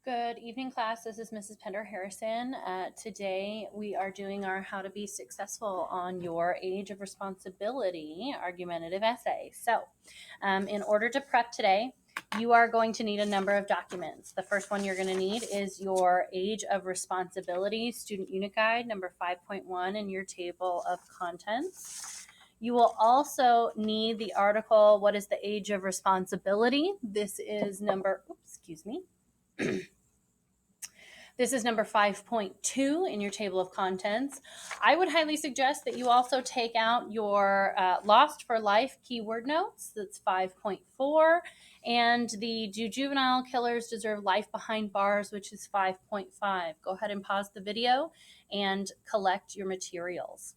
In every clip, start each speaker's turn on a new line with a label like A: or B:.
A: Good evening, class. This is Mrs. Pender Harrison. Today we are doing our How to Be Successful on Your Age of Responsibility argumentative essay. So, in order to prep today, you are going to need a number of documents. The first one you're going to need is your Age of Responsibility Student Unit Guide number 5.1 in your table of contents. You will also need the article, What is the Age of Responsibility? This is number, This is number 5.2 in your table of contents. I would highly suggest that you also take out your Lost for Life keyword notes. That's 5.4. And the Do Juvenile Killers Deserve Life Behind Bars, which is 5.5. Go ahead and pause the video and collect your materials.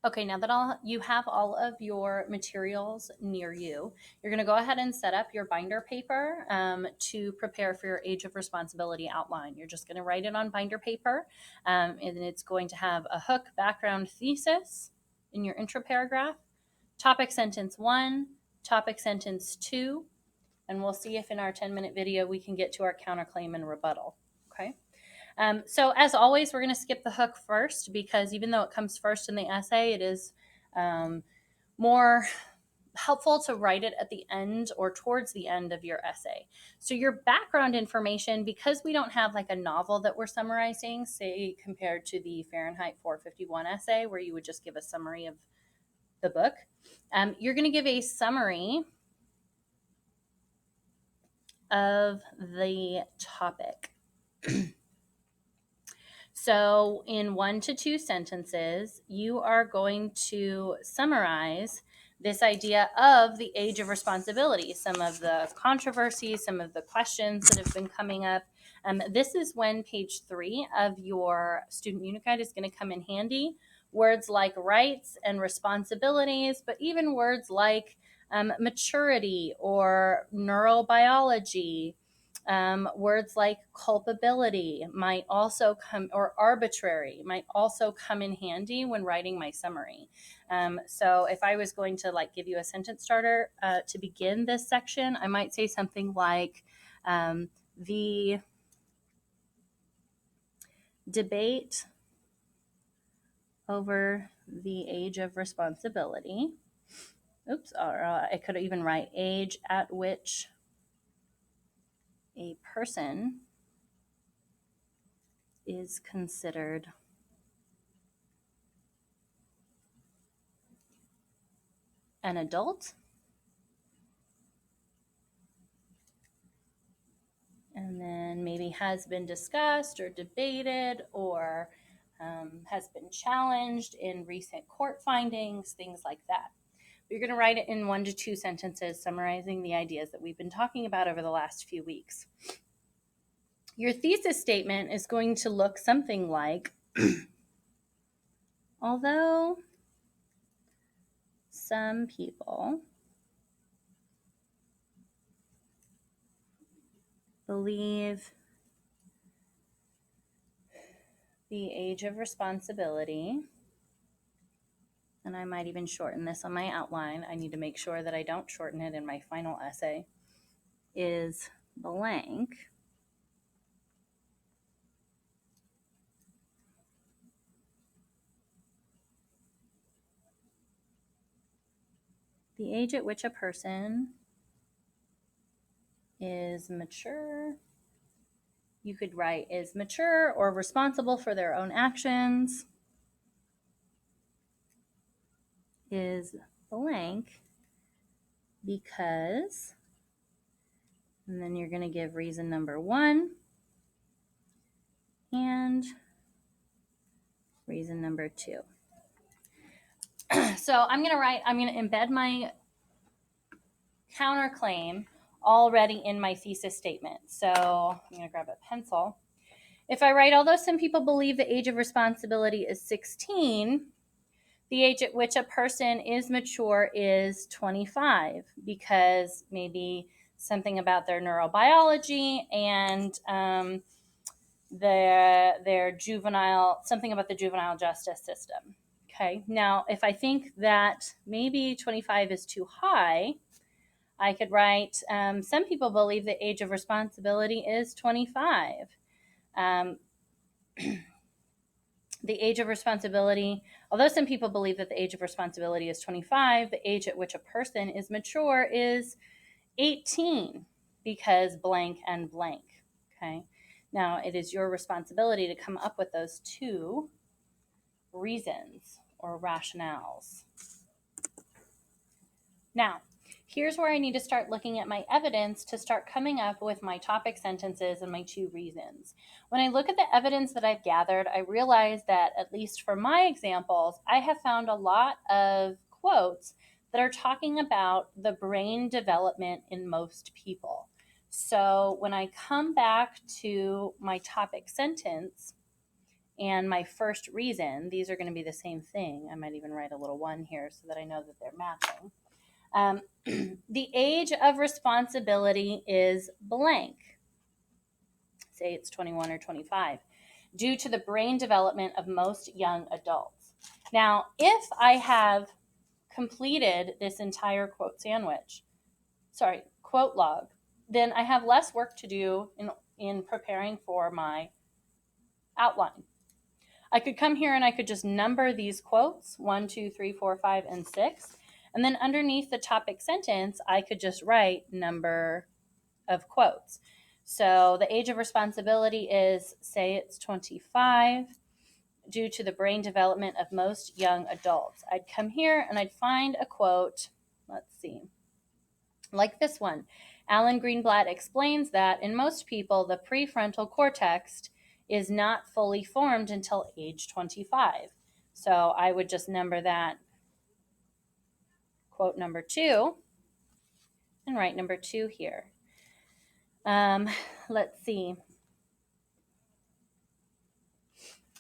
A: Okay, now that you have all of your materials near you, you're going to go ahead and set up your binder paper to prepare for your Age of Responsibility outline. You're just going to write it on binder paper, and it's going to have a hook, background, thesis in your intro paragraph, topic sentence 1, topic sentence 2, and we'll see if in our 10-minute video we can get to our counterclaim and rebuttal. Okay. So as always, we're going to skip the hook first because even though it comes first in the essay, it is more helpful to write it at the end or towards the end of your essay. So your background information, because we don't have like a novel that we're summarizing, say compared to the Fahrenheit 451 essay where you would just give a summary of the book, you're going to give a summary of the topic. So in 1 to 2 sentences, you are going to summarize this idea of the age of responsibility, some of the controversies, some of the questions that have been coming up. This is when page 3 of your student unit guide is going to come in handy. Words like rights and responsibilities, but even words like maturity or neurobiology. Words like culpability might also come, or arbitrary might also come in handy when writing my summary. So if I was going to give you a sentence starter to begin this section, I might say something like the debate over the age of responsibility. Or I could even write age at which a person is considered an adult, and then maybe has been discussed or debated or has been challenged in recent court findings, things like that. You're going to write it in 1 to 2 sentences summarizing the ideas that we've been talking about over the last few weeks. Your thesis statement is going to look something like, although some people believe the age of responsibility, and I might even shorten this on my outline. I need to make sure that I don't shorten it in my final essay, is blank. The age at which a person is mature. You could write is mature or responsible for their own actions, is blank because, and then you're going to give reason number 1 and reason number 2. So I'm going to embed my counterclaim already in my thesis statement. So I'm going to grab a pencil. If I write, although some people believe the age of responsibility is 16, the age at which a person is mature is 25, because maybe something about their neurobiology and their juvenile, something about the juvenile justice system. Okay, now if I think that maybe 25 is too high, I could write, some people believe the age of responsibility is 25. Um, the age of responsibility, although some people believe that the age of responsibility is 25, the age at which a person is mature is 18 because blank and blank. Okay. Now, it is your responsibility to come up with those two reasons or rationales. Now, here's where I need to start looking at my evidence to start coming up with my topic sentences and my two reasons. When I look at the evidence that I've gathered, I realize that, at least for my examples, I have found a lot of quotes that are talking about the brain development in most people. So when I come back to my topic sentence and my first reason, these are going to be the same thing. I might even write a little one here so that I know that they're matching. The age of responsibility is blank. Say it's 21 or 25, due to the brain development of most young adults. Now, if I have completed this entire quote log, then I have less work to do in preparing for my outline. I could come here and I could just number these quotes 1, 2, 3, 4, 5, and 6. And then underneath the topic sentence, I could just write number of quotes. So the age of responsibility is, say it's 25, due to the brain development of most young adults. I'd come here and I'd find a quote, let's see, like this one. Alan Greenblatt explains that in most people, the prefrontal cortex is not fully formed until age 25. So I would just number that quote number 2 and write number 2 here. Let's see.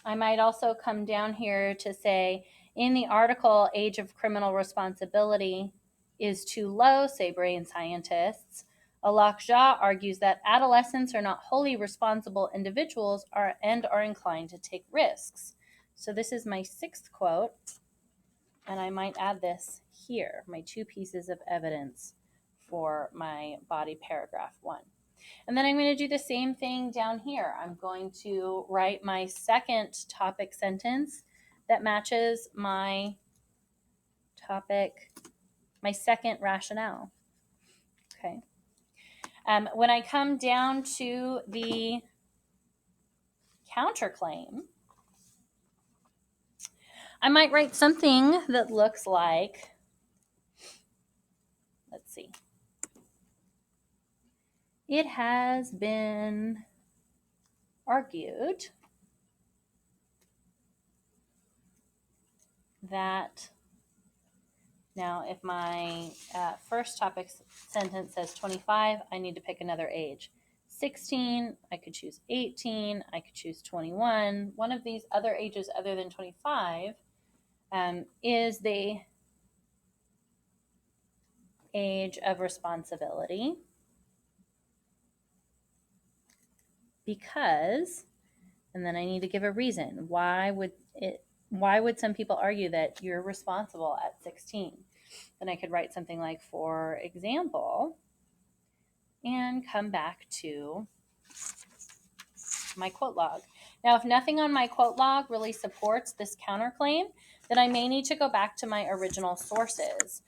A: I might also come down here to say, in the article, age of criminal responsibility is too low, say brain scientists. Alok Jha argues that adolescents are not wholly responsible individuals and are inclined to take risks. So this is my 6th quote, and I might add this here, my 2 pieces of evidence for my body paragraph 1. And then I'm going to do the same thing down here. I'm going to write my 2nd topic sentence that matches my topic, my 2nd rationale. Okay. When I come down to the counterclaim, I might write something that looks like, let's see, it has been argued that, now if my first topic sentence says 25, I need to pick another age. 16, I could choose 18, I could choose 21. One of these other ages other than 25 is the age of responsibility, because, and then I need to give a reason. Why would some people argue that you're responsible at 16? Then I could write something like, for example, and come back to my quote log. Now, if nothing on my quote log really supports this counterclaim, then I may need to go back to my original sources.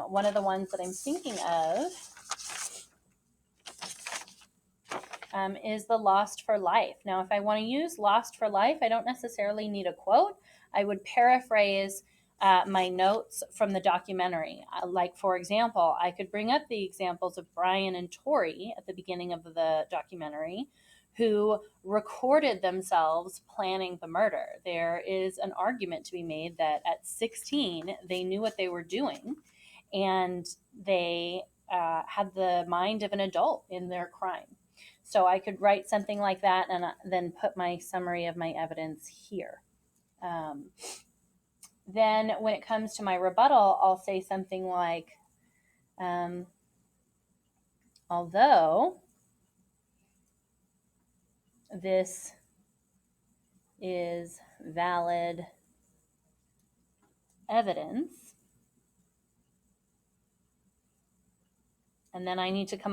A: One of the ones that I'm thinking of is the Lost for Life. Now, if I want to use Lost for Life, I don't necessarily need a quote. I would paraphrase my notes from the documentary. Like, for example, I could bring up the examples of Brian and Tori at the beginning of the documentary, who recorded themselves planning the murder. There is an argument to be made that at 16, they knew what they were doing, and they had the mind of an adult in their crime. So I could write something like that and then put my summary of my evidence here. Then when it comes to my rebuttal, I'll say something like, although this is valid evidence, And then I need to come up